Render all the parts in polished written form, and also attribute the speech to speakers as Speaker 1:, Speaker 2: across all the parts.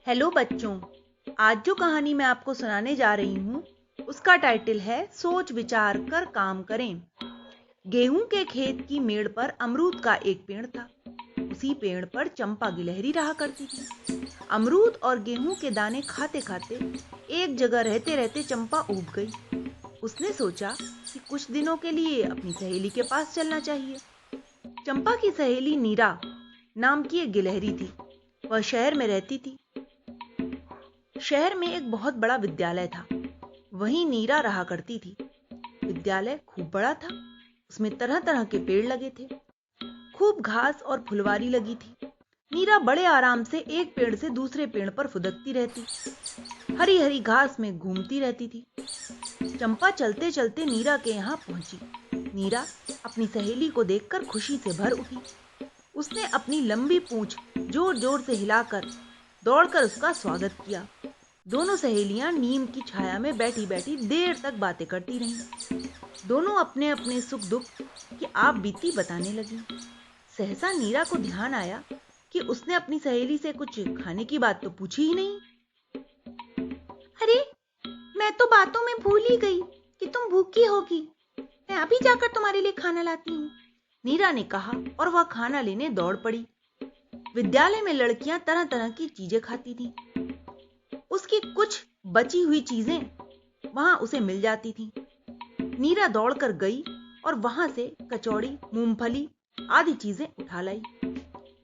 Speaker 1: Hello बच्चों, आज जो कहानी मैं आपको सुनाने जा रही हूँ उसका टाइटल है सोच विचार कर काम करें। गेहूं के खेत की मेड़ पर अमरूद का एक पेड़ था। उसी पेड़ पर चंपा गिलहरी रहा करती थी। अमरूद और गेहूं के दाने खाते खाते एक जगह रहते रहते चंपा ऊब गई। उसने सोचा कि कुछ दिनों के लिए अपनी सहेली के पास चलना चाहिए। चंपा की सहेली नीरा नाम की एक गिलहरी थी। वह शहर में रहती थी। शहर में एक बहुत बड़ा विद्यालय था। वहीं नीरा रहा करती थी। विद्यालय खूब बड़ा था। उसमें तरह तरह के पेड़ लगे थे। खूब घास और फुलवारी लगी थी। नीरा बड़े आराम से एक पेड़ से दूसरे पेड़ पर फुदकती रहती, हरी हरी घास में घूमती रहती थी। चंपा चलते चलते नीरा के यहाँ पहुंची। नीरा अपनी सहेली को देखकर खुशी से भर उठी। उसने अपनी लंबी पूंछ जोर जोर से हिलाकर दौड़कर उसका स्वागत किया। दोनों सहेलियां नीम की छाया में बैठी बैठी देर तक बातें करती रहीं। दोनों अपने अपने सुख दुख की आप बीती बताने लगी। सहसा नीरा को ध्यान आया कि उसने अपनी सहेली से कुछ खाने की बात तो पूछी ही नहीं। अरे, मैं तो बातों में भूल ही गई कि तुम भूखी होगी। मैं अभी जाकर तुम्हारे लिए खाना लाती हूँ, नीरा ने कहा और वह खाना लेने दौड़ पड़ी। विद्यालय में लड़कियां तरह तरह की चीजें खाती थीं। उसकी कुछ बची हुई चीजें वहां उसे मिल जाती थीं। नीरा दौड़कर गई और वहां से कचौड़ी, मूंगफली आदि चीजें उठा लाई।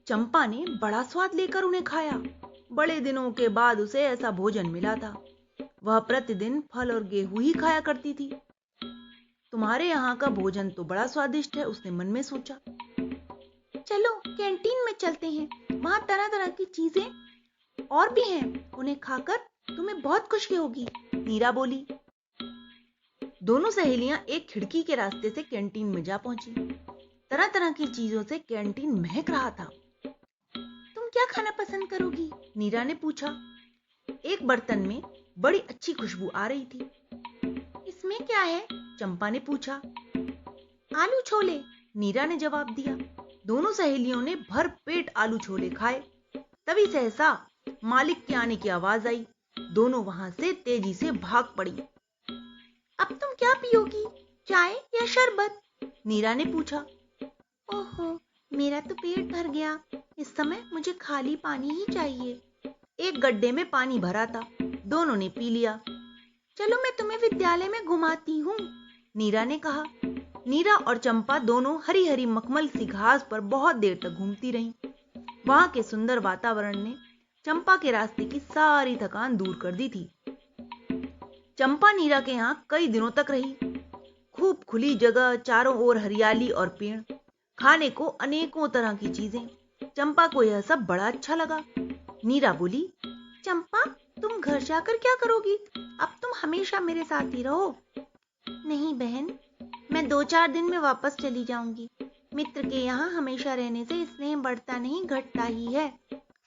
Speaker 1: चंपा ने बड़ा स्वाद लेकर उन्हें खाया। बड़े दिनों के बाद उसे ऐसा भोजन मिला था। वह प्रतिदिन फल और गेहूं ही खाया करती थी। तुम्हारे यहाँ का भोजन तो बड़ा स्वादिष्ट है, उसने मन में सोचा। चलो कैंटीन में चलते हैं, वहां तरह तरह की चीजें और भी हैं, उन्हें खाकर तुम्हें बहुत खुशी होगी, नीरा बोली। दोनों सहेलियां एक खिड़की के रास्ते से कैंटीन में जा पहुंची। तरह तरह की चीजों से कैंटीन महक रहा था। तुम क्या खाना पसंद करोगी, नीरा ने पूछा। एक बर्तन में बड़ी अच्छी खुशबू आ रही थी। इसमें क्या है, चंपा ने पूछा। आलू छोले, नीरा ने जवाब दिया। दोनों सहेलियों ने भर पेट आलू छोले खाए। तभी सहसा मालिक के आने की आवाज आई। दोनों वहां से तेजी से भाग पड़ी। अब तुम क्या पियोगी, चाय या शरबत, नीरा ने पूछा। ओहो, मेरा तो पेट भर गया। इस समय मुझे खाली पानी ही चाहिए। एक गड्ढे में पानी भरा था। दोनों ने पी लिया। चलो मैं तुम्हें विद्यालय में घुमाती हूँ, नीरा ने कहा। नीरा और चंपा दोनों हरी हरी मखमल सी घास पर बहुत देर तक घूमती रहीं। वहां के सुंदर वातावरण ने चंपा के रास्ते की सारी थकान दूर कर दी थी। चंपा नीरा के यहाँ कई दिनों तक रही। खूब खुली जगह, चारों ओर हरियाली और पेड़, खाने को अनेकों तरह की चीजें। चंपा को यह सब बड़ा अच्छा लगा। नीरा बोली, चंपा तुम घर जाकर क्या करोगी? अब तुम हमेशा मेरे साथ ही रहो। नहीं बहन, मैं 2-4 दिन में वापस चली जाऊंगी। मित्र के यहाँ हमेशा रहने से स्नेह बढ़ता नहीं घटता ही है,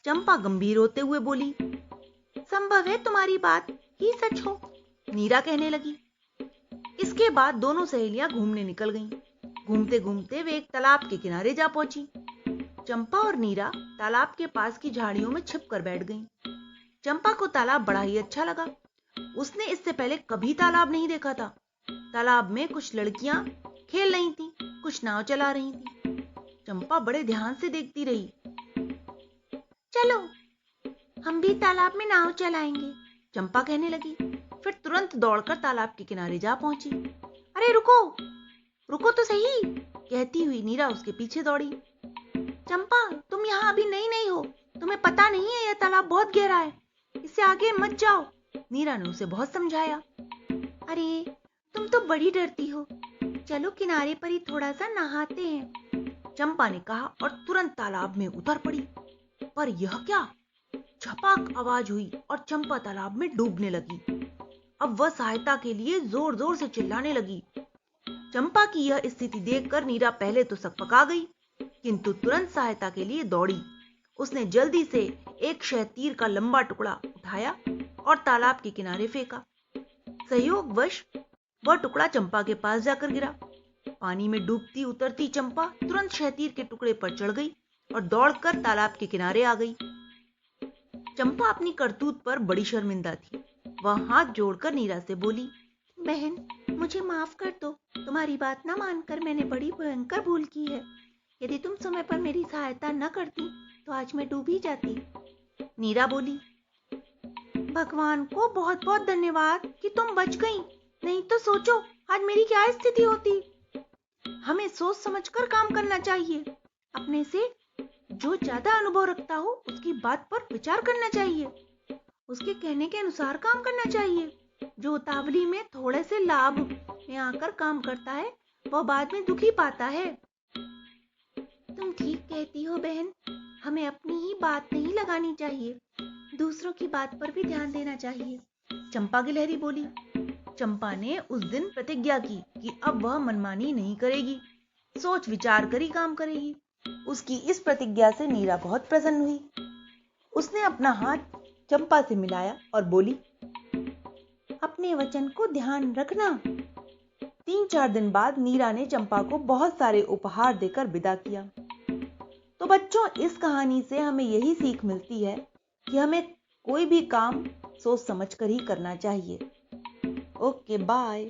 Speaker 1: चंपा गंभीर होते हुए बोली। संभव है तुम्हारी बात ही सच हो, नीरा कहने लगी। इसके बाद दोनों सहेलियां घूमने निकल गईं। घूमते घूमते वे एक तालाब के किनारे जा पहुंची। चंपा और नीरा तालाब के पास की झाड़ियों में छिपकर बैठ गईं। चंपा को तालाब बड़ा ही अच्छा लगा। उसने इससे पहले कभी तालाब नहीं देखा था। तालाब में कुछ लड़कियां खेल रही थीं, कुछ नाव चला रही थीं। चंपा बड़े ध्यान से देखती रही। चलो हम भी तालाब में नाव चलाएंगे, चंपा कहने लगी। फिर तुरंत दौड़कर तालाब के किनारे जा पहुंची। अरे रुको, रुको तो सही, कहती हुई नीरा उसके पीछे दौड़ी। चंपा तुम यहाँ अभी नई नहीं हो, तुम्हें पता नहीं है यह तालाब बहुत गहरा है, इससे आगे मत जाओ, नीरा ने उसे बहुत समझाया। अरे तुम तो बड़ी डरती हो, चलो किनारे पर ही थोड़ा सा नहाते हैं, चंपा ने कहा और तुरंत तालाब में उतर पड़ी। पर यह क्या, झपाक आवाज हुई और चंपा तालाब में डूबने लगी। अब वह सहायता के लिए जोर जोर से चिल्लाने लगी। चंपा की यह स्थिति देखकर नीरा पहले तो सकपका गई, किंतु तुरंत सहायता के लिए दौड़ी। उसने जल्दी से एक शहतीर का लंबा टुकड़ा उठाया और तालाब के किनारे फेंका। सहयोगवश वह टुकड़ा चंपा के पास जाकर गिरा। पानी में डूबती उतरती चंपा तुरंत शहतीर के टुकड़े पर चढ़ गई और दौड़कर तालाब के किनारे आ गई। चंपा अपनी करतूत पर बड़ी शर्मिंदा थी। वह हाथ जोड़कर नीरा से बोली, बहन, मुझे माफ कर दो। तुम्हारी बात ना मानकर मैंने बड़ी भयंकर भूल की है। यदि तुम समय पर मेरी सहायता न करती तो आज मैं डूब ही जाती। नीरा बोली, भगवान को बहुत बहुत धन्यवाद कि तुम बच गई, नहीं तो सोचो आज मेरी क्या स्थिति होती। हमें सोच समझकर काम करना चाहिए। अपने से जो ज्यादा अनुभव रखता हो उसकी बात पर विचार करना चाहिए। उसके कहने के अनुसार काम करना चाहिए। जो उतावली में थोड़े से लाभ में आकर काम करता है वह बाद में दुखी पाता है। तुम ठीक कहती हो बहन, हमें अपनी ही बात नहीं लगानी चाहिए, दूसरों की बात पर भी ध्यान देना चाहिए। चंपा गिलहरी बोली। चंपा ने उस दिन प्रतिज्ञा की कि अब वह मनमानी नहीं करेगी, सोच विचार कर ही काम करेगी। उसकी इस प्रतिज्ञा से नीरा बहुत प्रसन्न हुई। उसने अपना हाथ चंपा से मिलाया और बोली, अपने वचन को ध्यान रखना। 3-4 दिन बाद नीरा ने चंपा को बहुत सारे उपहार देकर विदा किया। तो बच्चों, इस कहानी से हमें यही सीख मिलती है कि हमें कोई भी काम सोच समझ कर ही करना चाहिए। Okay, bye.